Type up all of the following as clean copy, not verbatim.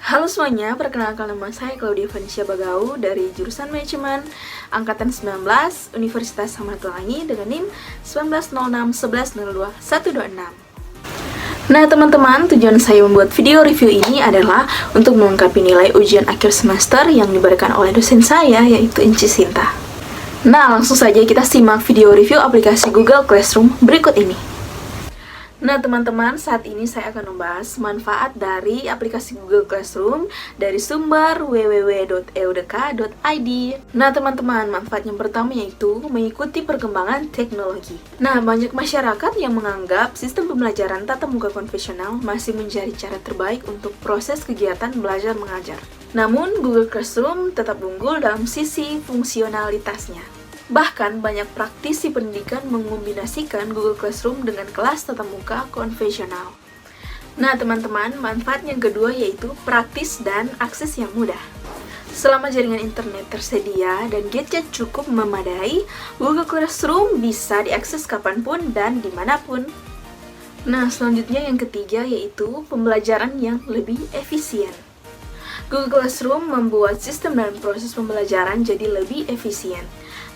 Halo semuanya, perkenalkan nama saya Claudia Vanisha Bagau dari jurusan Manajemen Angkatan 19 Universitas Samratulangi dengan NIM 19061102 Nah teman-teman, tujuan saya membuat video review ini adalah untuk melengkapi nilai ujian akhir semester yang diberikan oleh dosen saya, yaitu Inci Sinta. Nah, langsung saja kita simak video review aplikasi Google Classroom berikut ini. Nah teman-teman, saat ini saya akan membahas manfaat dari aplikasi Google Classroom dari sumber www.eudeka.id. Nah teman-teman, manfaat yang pertama yaitu mengikuti perkembangan teknologi. Nah, banyak masyarakat yang menganggap sistem pembelajaran tatap muka konvensional masih menjadi cara terbaik untuk proses kegiatan belajar mengajar. Namun, Google Classroom tetap unggul dalam sisi fungsionalitasnya. Bahkan, banyak praktisi pendidikan mengombinasikan Google Classroom dengan kelas tatap muka konvensional. Nah, teman-teman, manfaat yang kedua yaitu praktis dan akses yang mudah. Selama jaringan internet tersedia dan gadget cukup memadai, Google Classroom bisa diakses kapanpun dan dimanapun. Nah, selanjutnya yang ketiga yaitu pembelajaran yang lebih efisien. Google Classroom membuat sistem dan proses pembelajaran jadi lebih efisien,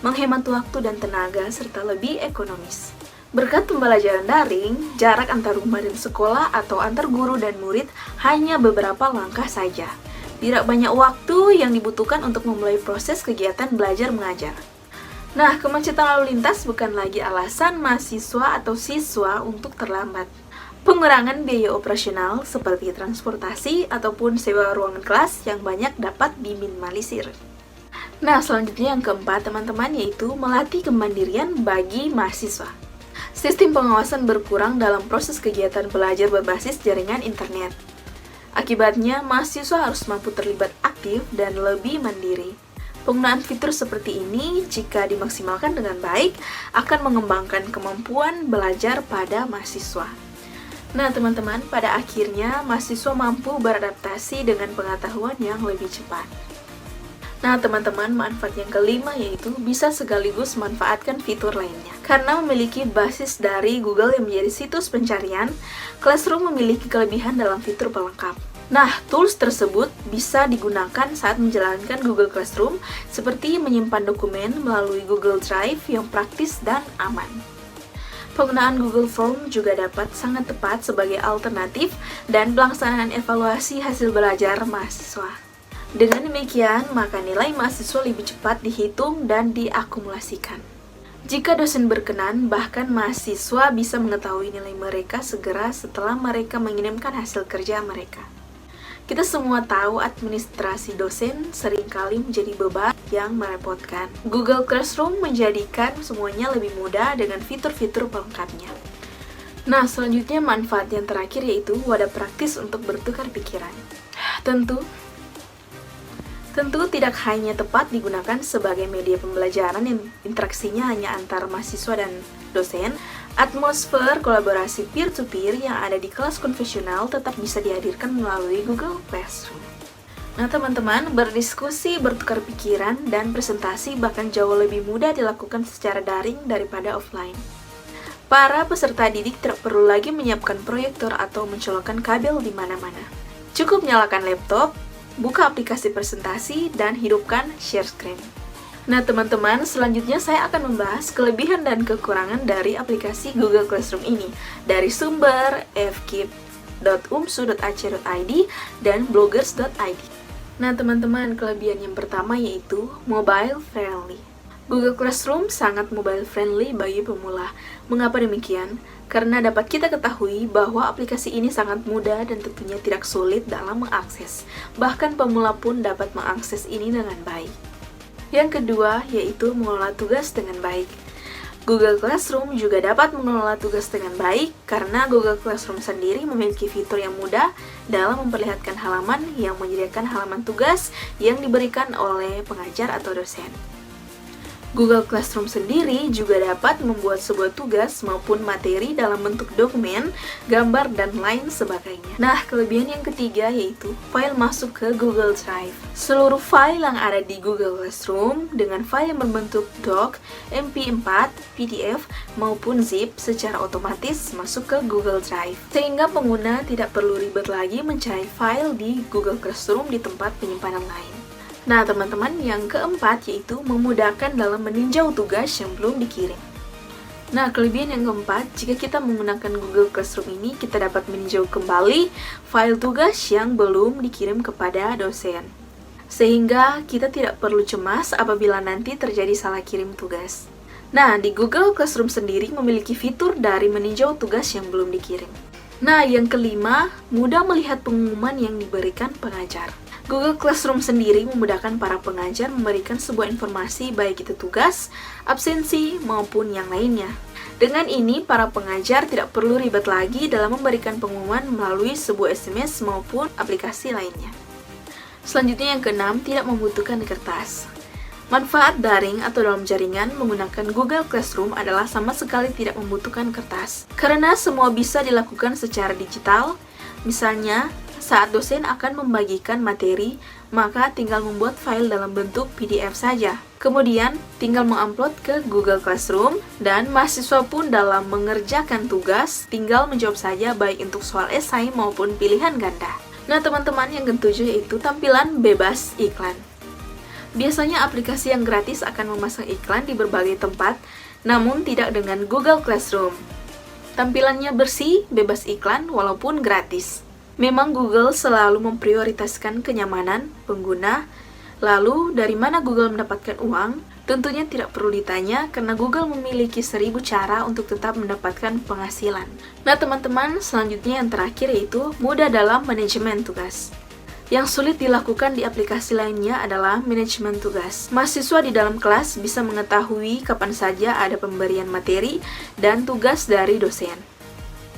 menghemat waktu dan tenaga, serta lebih ekonomis. Berkat pembelajaran daring, jarak antar rumah dan sekolah atau antar guru dan murid hanya beberapa langkah saja. Tidak banyak waktu yang dibutuhkan untuk memulai proses kegiatan belajar mengajar. Nah, kemacetan lalu lintas bukan lagi alasan mahasiswa atau siswa untuk terlambat. Pengurangan biaya operasional seperti transportasi ataupun sewa ruangan kelas yang banyak dapat diminimalisir. Nah, selanjutnya yang keempat teman-teman yaitu melatih kemandirian bagi mahasiswa. Sistem pengawasan berkurang dalam proses kegiatan belajar berbasis jaringan internet. Akibatnya, mahasiswa harus mampu terlibat aktif dan lebih mandiri. Penggunaan fitur seperti ini, jika dimaksimalkan dengan baik, akan mengembangkan kemampuan belajar pada mahasiswa. Nah, teman-teman, pada akhirnya mahasiswa mampu beradaptasi dengan pengetahuan yang lebih cepat. Nah, teman-teman, manfaat yang kelima yaitu bisa sekaligus manfaatkan fitur lainnya. Karena memiliki basis dari Google yang menjadi situs pencarian, Classroom memiliki kelebihan dalam fitur pelengkap. Nah, tools tersebut bisa digunakan saat menjalankan Google Classroom, seperti menyimpan dokumen melalui Google Drive yang praktis dan aman. Penggunaan Google Form juga dapat sangat tepat sebagai alternatif dan pelaksanaan evaluasi hasil belajar mahasiswa. Dengan demikian, maka nilai mahasiswa lebih cepat dihitung dan diakumulasikan. Jika dosen berkenan, bahkan mahasiswa bisa mengetahui nilai mereka segera setelah mereka mengirimkan hasil kerja mereka. Kita semua tahu administrasi dosen seringkali menjadi beban yang merepotkan. Google Classroom menjadikan semuanya lebih mudah dengan fitur-fitur pelengkapnya. Nah, selanjutnya manfaat yang terakhir yaitu wadah praktis untuk bertukar pikiran. Tentu tidak hanya tepat digunakan sebagai media pembelajaran yang interaksinya hanya antar mahasiswa dan dosen, atmosfer kolaborasi peer-to-peer yang ada di kelas konvensional tetap bisa dihadirkan melalui Google Classroom. Nah teman-teman, berdiskusi, bertukar pikiran, dan presentasi bahkan jauh lebih mudah dilakukan secara daring daripada offline. Para peserta didik tidak perlu lagi menyiapkan proyektor atau mencolokkan kabel di mana-mana. Cukup nyalakan laptop, buka aplikasi presentasi, dan hidupkan share screen. Nah teman-teman, selanjutnya saya akan membahas kelebihan dan kekurangan dari aplikasi Google Classroom ini dari sumber fkip.umsu.ac.id dan bloggers.id. Nah teman-teman, kelebihan yang pertama yaitu mobile friendly. Google Classroom sangat mobile friendly bagi pemula. Mengapa demikian? Karena dapat kita ketahui bahwa aplikasi ini sangat mudah dan tentunya tidak sulit dalam mengakses. Bahkan pemula pun dapat mengakses ini dengan baik. Yang kedua, yaitu mengelola tugas dengan baik. Google Classroom juga dapat mengelola tugas dengan baik karena Google Classroom sendiri memiliki fitur yang mudah dalam memperlihatkan halaman yang menyediakan halaman tugas yang diberikan oleh pengajar atau dosen. Google Classroom sendiri juga dapat membuat sebuah tugas maupun materi dalam bentuk dokumen, gambar, dan lain sebagainya. Nah, kelebihan yang ketiga yaitu file masuk ke Google Drive. Seluruh file yang ada di Google Classroom dengan file yang berbentuk doc, MP4, PDF, maupun zip secara otomatis masuk ke Google Drive. Sehingga pengguna tidak perlu ribet lagi mencari file di Google Classroom di tempat penyimpanan lain. Nah, teman-teman, yang keempat yaitu memudahkan dalam meninjau tugas yang belum dikirim. Nah, kelebihan yang keempat, jika kita menggunakan Google Classroom ini, kita dapat meninjau kembali file tugas yang belum dikirim kepada dosen. Sehingga kita tidak perlu cemas apabila nanti terjadi salah kirim tugas. Nah, di Google Classroom sendiri memiliki fitur dari meninjau tugas yang belum dikirim. Nah, yang kelima, mudah melihat pengumuman yang diberikan pengajar. Google Classroom sendiri memudahkan para pengajar memberikan sebuah informasi baik itu tugas, absensi, maupun yang lainnya. Dengan ini, para pengajar tidak perlu ribet lagi dalam memberikan pengumuman melalui sebuah SMS maupun aplikasi lainnya. Selanjutnya yang keenam, tidak membutuhkan kertas. Manfaat daring atau dalam jaringan menggunakan Google Classroom adalah sama sekali tidak membutuhkan kertas. Karena semua bisa dilakukan secara digital, misalnya, saat dosen akan membagikan materi, maka tinggal membuat file dalam bentuk PDF saja. Kemudian, tinggal mengupload ke Google Classroom, dan mahasiswa pun dalam mengerjakan tugas, tinggal menjawab saja baik untuk soal esai maupun pilihan ganda. Nah, teman-teman, yang ketujuh yaitu tampilan bebas iklan. Biasanya aplikasi yang gratis akan memasang iklan di berbagai tempat, namun tidak dengan Google Classroom. Tampilannya bersih, bebas iklan, walaupun gratis. Memang Google selalu memprioritaskan kenyamanan pengguna. Lalu, dari mana Google mendapatkan uang? Tentunya tidak perlu ditanya karena Google memiliki 1000 cara untuk tetap mendapatkan penghasilan. Nah, teman-teman, selanjutnya yang terakhir yaitu mudah dalam manajemen tugas. Yang sulit dilakukan di aplikasi lainnya adalah manajemen tugas. Mahasiswa di dalam kelas bisa mengetahui kapan saja ada pemberian materi dan tugas dari dosen.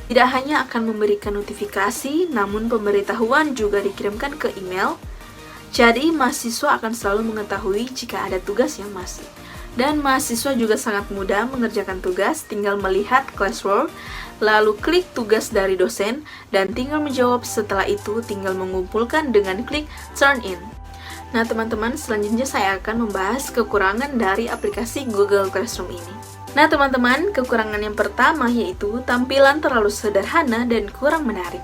Tidak hanya akan memberikan notifikasi, namun pemberitahuan juga dikirimkan ke email. Jadi, mahasiswa akan selalu mengetahui jika ada tugas yang masuk. Dan mahasiswa juga sangat mudah mengerjakan tugas, tinggal melihat classwork, lalu klik tugas dari dosen, dan tinggal menjawab. Setelah itu, tinggal mengumpulkan dengan klik turn in. Nah, teman-teman, selanjutnya saya akan membahas kekurangan dari aplikasi Google Classroom ini. Nah, teman-teman, kekurangan yang pertama yaitu tampilan terlalu sederhana dan kurang menarik.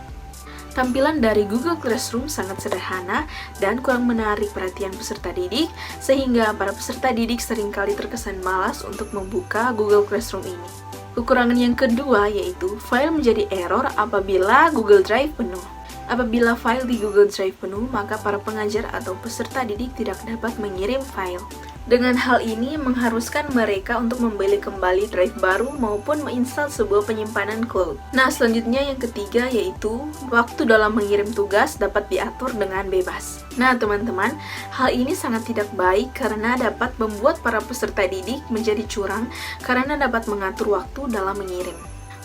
Tampilan dari Google Classroom sangat sederhana dan kurang menarik perhatian peserta didik, sehingga para peserta didik seringkali terkesan malas untuk membuka Google Classroom ini. Kekurangan yang kedua yaitu file menjadi error apabila Google Drive penuh. Apabila file di Google Drive penuh, maka para pengajar atau peserta didik tidak dapat mengirim file. Dengan hal ini mengharuskan mereka untuk membeli kembali drive baru maupun menginstal sebuah penyimpanan cloud. Nah, selanjutnya yang ketiga yaitu waktu dalam mengirim tugas dapat diatur dengan bebas. Nah, teman-teman, hal ini sangat tidak baik karena dapat membuat para peserta didik menjadi curang karena dapat mengatur waktu dalam mengirim.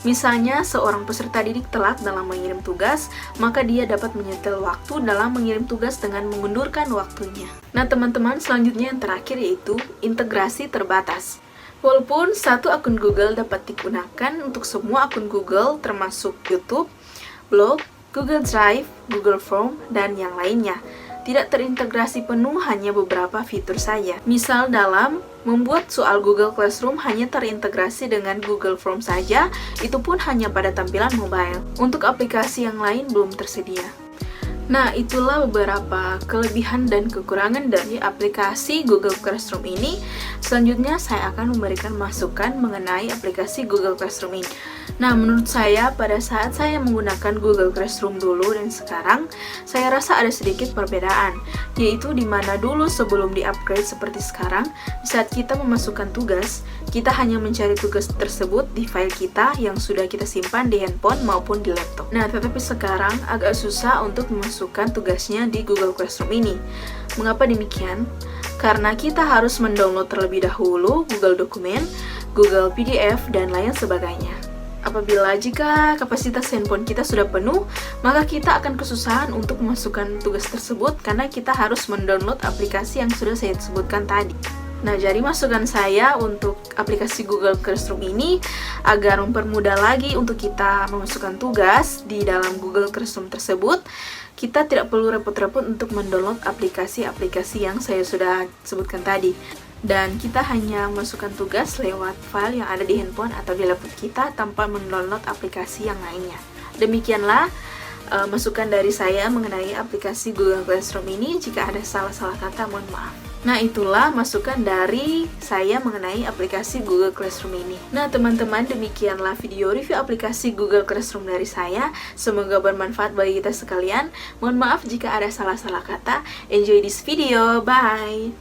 Misalnya, seorang peserta didik telat dalam mengirim tugas, maka dia dapat menyetel waktu dalam mengirim tugas dengan mengundurkan waktunya. Nah, teman-teman, selanjutnya yang terakhir yaitu integrasi terbatas. Walaupun satu akun Google dapat digunakan untuk semua akun Google, termasuk YouTube, blog, Google Drive, Google Form, dan yang lainnya, tidak terintegrasi penuh hanya beberapa fitur saja. Misal dalam membuat soal Google Classroom hanya terintegrasi dengan Google Form saja, itu pun hanya pada tampilan mobile. Untuk aplikasi yang lain belum tersedia. Nah, itulah beberapa kelebihan dan kekurangan dari aplikasi Google Classroom ini. Selanjutnya, saya akan memberikan masukan mengenai aplikasi Google Classroom ini. Nah, menurut saya, pada saat saya menggunakan Google Classroom dulu dan sekarang, saya rasa ada sedikit perbedaan, yaitu di mana dulu sebelum di-upgrade seperti sekarang, di saat kita memasukkan tugas, kita hanya mencari tugas tersebut di file kita yang sudah kita simpan di handphone maupun di laptop. Nah, tetapi sekarang agak susah untuk memasukkan tugasnya di Google Classroom ini. Mengapa demikian? Karena kita harus mendownload terlebih dahulu Google Dokumen, Google PDF, dan lain sebagainya. Apabila jika kapasitas handphone kita sudah penuh, maka kita akan kesusahan untuk memasukkan tugas tersebut karena kita harus mendownload aplikasi yang sudah saya sebutkan tadi. Nah, jadi masukan saya untuk aplikasi Google Classroom ini agar mempermudah lagi untuk kita memasukkan tugas di dalam Google Classroom tersebut. Kita tidak perlu repot-repot untuk mendownload aplikasi-aplikasi yang saya sudah sebutkan tadi. Dan kita hanya masukkan tugas lewat file yang ada di handphone atau di laptop kita tanpa mendownload aplikasi yang lainnya. Demikianlah masukan dari saya mengenai aplikasi Google Classroom ini. Jika ada salah-salah kata, mohon maaf. Nah, itulah masukan dari saya mengenai aplikasi Google Classroom ini. Nah, teman-teman, demikianlah video review aplikasi Google Classroom dari saya. Semoga bermanfaat bagi kita sekalian. Mohon maaf jika ada salah-salah kata. Enjoy this video. Bye!